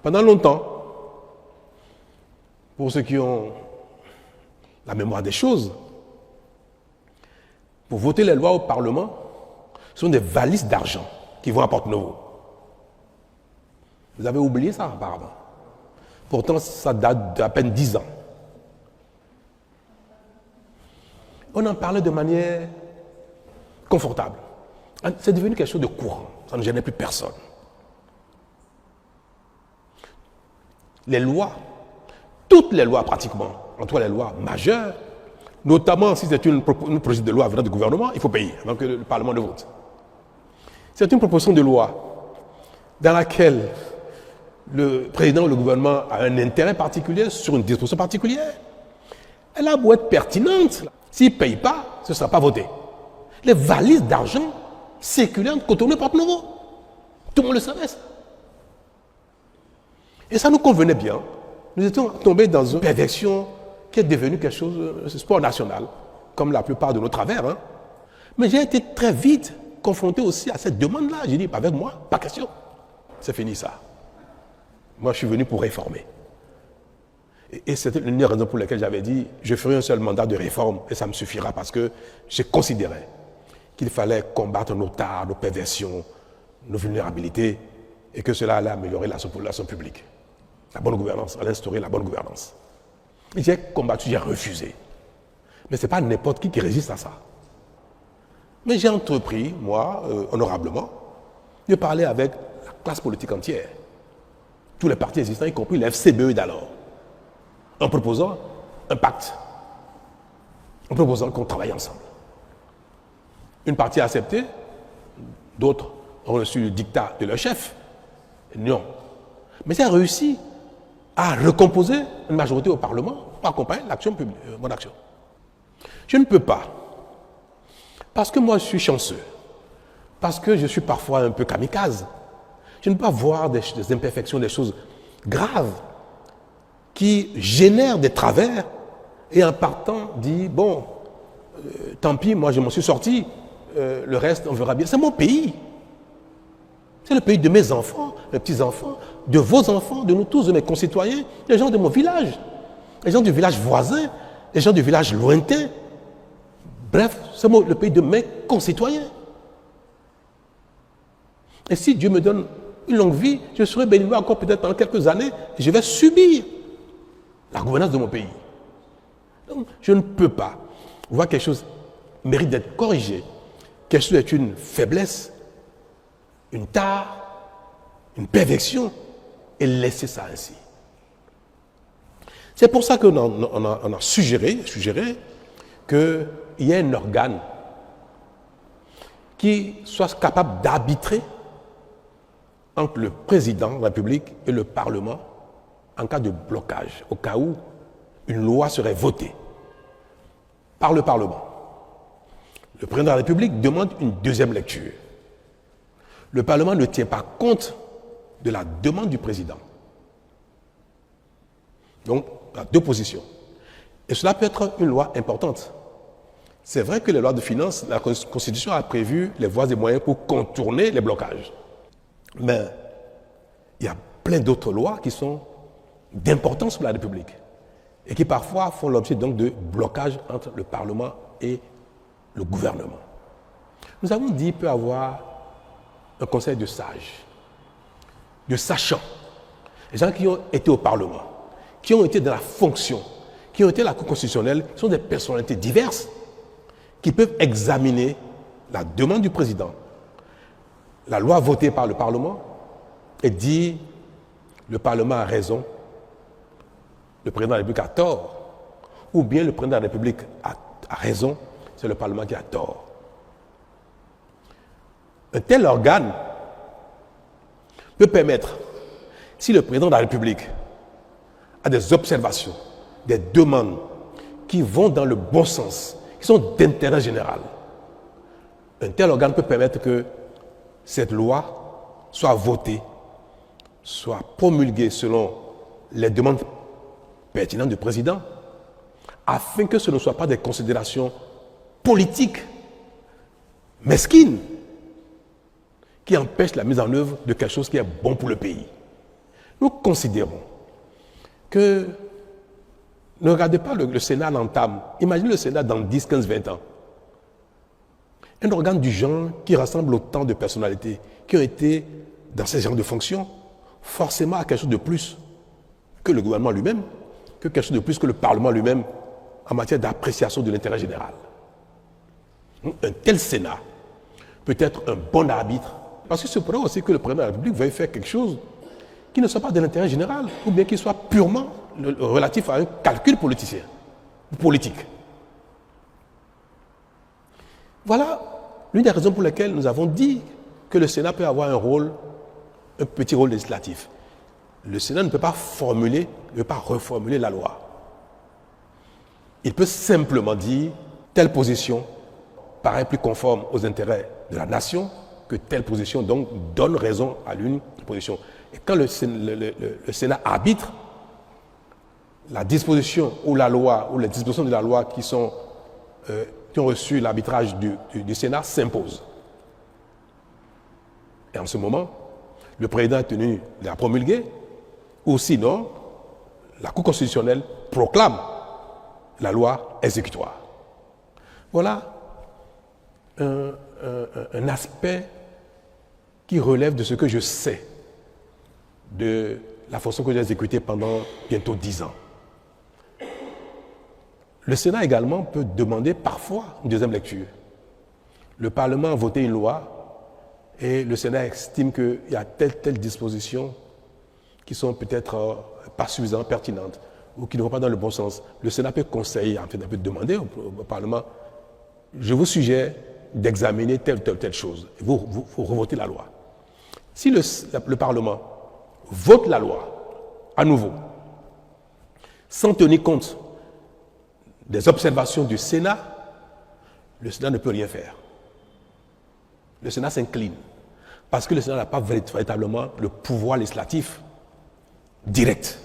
Pendant longtemps, pour ceux qui ont la mémoire des choses, pour voter les lois au Parlement, ce sont des valises d'argent qui vont à Porte-Novo. Vous avez oublié ça apparemment. Pourtant, ça date d'à peine 10 ans. On en parlait de manière confortable. C'est devenu quelque chose de courant. Ça ne gênait plus personne. Les lois, toutes les lois pratiquement, en tout cas les lois majeures, notamment si c'est une proposition de loi venant du gouvernement, il faut payer avant que le Parlement ne vote. C'est une proposition de loi dans laquelle le président ou le gouvernement a un intérêt particulier sur une disposition particulière. Elle a beau être pertinente, s'il ne paye pas, ce ne sera pas voté. Les valises d'argent circulaient entre Cotonou et Porte-Novo. Tout le monde le savait, ça. Et ça nous convenait bien. Nous étions tombés dans une perversion qui est devenue quelque chose de sport national, comme la plupart de nos travers. Hein. Mais j'ai été très vite confronté aussi à cette demande-là. J'ai dit, avec moi, pas question. C'est fini ça. Moi, je suis venu pour réformer. Et c'était l'une des raisons pour lesquelles j'avais dit, je ferai un seul mandat de réforme et ça me suffira parce que je considérais qu'il fallait combattre nos tares, nos perversions, nos vulnérabilités et que cela allait améliorer l'action publique. La bonne gouvernance, allait instaurer la bonne gouvernance. Et j'ai combattu, j'ai refusé. Mais ce n'est pas n'importe qui résiste à ça. Mais j'ai entrepris, moi, honorablement, de parler avec la classe politique entière. Tous les partis existants, y compris les FCBE d'alors, en proposant un pacte, en proposant qu'on travaille ensemble. Une partie a accepté, d'autres ont reçu le dictat de leur chef. Non. Mais j'ai réussi à recomposer une majorité au Parlement pour accompagner l'action publique, mon action. Je ne peux pas, parce que moi je suis chanceux, parce que je suis parfois un peu kamikaze, je ne peux pas voir des imperfections, des choses graves qui génèrent des travers et en partant dire bon, tant pis, moi je m'en suis sorti, le reste on verra bien. C'est mon pays. C'est le pays de mes enfants, mes petits-enfants, de vos enfants, de nous tous, de mes concitoyens, les gens de mon village, les gens du village voisin, les gens du village lointain. Bref, c'est le pays de mes concitoyens. Et si Dieu me donne une longue vie, je serai béni encore peut-être pendant quelques années, et je vais subir la gouvernance de mon pays. Donc, je ne peux pas voir quelque chose mérite d'être corrigé, quelque chose est une faiblesse, une tare, une perversion, et laisser ça ainsi. C'est pour ça qu'on a suggéré qu'il y ait un organe qui soit capable d'arbitrer entre le président de la République et le Parlement en cas de blocage, au cas où une loi serait votée par le Parlement. Le président de la République demande une deuxième lecture. Le Parlement ne tient pas compte de la demande du président. Donc, il y a deux positions. Et cela peut être une loi importante. C'est vrai que les lois de finances, la Constitution a prévu les voies et moyens pour contourner les blocages. Mais il y a plein d'autres lois qui sont d'importance pour la République et qui parfois font l'objet donc de blocages entre le Parlement et le gouvernement. Nous avons dit qu'il peut y avoir un conseil de sages, de sachants, les gens qui ont été au Parlement, qui ont été dans la fonction, qui ont été à la Cour constitutionnelle, sont des personnalités diverses qui peuvent examiner la demande du président, la loi votée par le Parlement et dire le Parlement a raison, le président de la République a tort, ou bien le président de la République a raison, c'est le Parlement qui a tort. Un tel organe peut permettre, si le président de la République a des observations, des demandes qui vont dans le bon sens, qui sont d'intérêt général, un tel organe peut permettre que cette loi soit votée, soit promulguée selon les demandes pertinentes du président, afin que ce ne soit pas des considérations politiques, mesquines, qui empêchent la mise en œuvre de quelque chose qui est bon pour le pays. Nous considérons que ne regardez pas le Sénat à l'entame. Imaginez le Sénat dans 10, 15, 20 ans. Un organe du genre qui rassemble autant de personnalités qui ont été dans ces genres de fonctions, forcément à quelque chose de plus que le gouvernement lui-même, que quelque chose de plus que le Parlement lui-même en matière d'appréciation de l'intérêt général. Un tel Sénat peut être un bon arbitre, parce que c'est pour aussi que le président de la République veuille faire quelque chose qui ne soit pas de l'intérêt général, ou bien qui soit purement relatif à un calcul politicien, politique. Voilà l'une des raisons pour lesquelles nous avons dit que le Sénat peut avoir un petit rôle législatif. Le Sénat ne peut pas reformuler la loi. Il peut simplement dire telle position paraît plus conforme aux intérêts de la nation que telle position donc donne raison à l'une position. Et quand le Sénat arbitre, la disposition ou la loi ou les dispositions de la loi qui ont reçu l'arbitrage du Sénat s'imposent. Et en ce moment, le président est tenu de la promulguer, ou sinon, la Cour constitutionnelle proclame la loi exécutoire. Voilà un aspect qui relève de ce que je sais de la fonction que j'ai exécutée pendant bientôt 10 ans. Le Sénat également peut demander parfois une deuxième lecture. Le Parlement a voté une loi et le Sénat estime qu'il y a telle disposition qui sont peut-être pas suffisamment pertinentes ou qui ne vont pas dans le bon sens. Le Sénat peut conseiller, en fait, peut demander au Parlement, je vous suggère d'examiner telle chose. Vous revotez la loi. Si le Parlement vote la loi à nouveau, sans tenir compte des observations du Sénat, le Sénat ne peut rien faire. Le Sénat s'incline parce que le Sénat n'a pas véritablement le pouvoir législatif direct.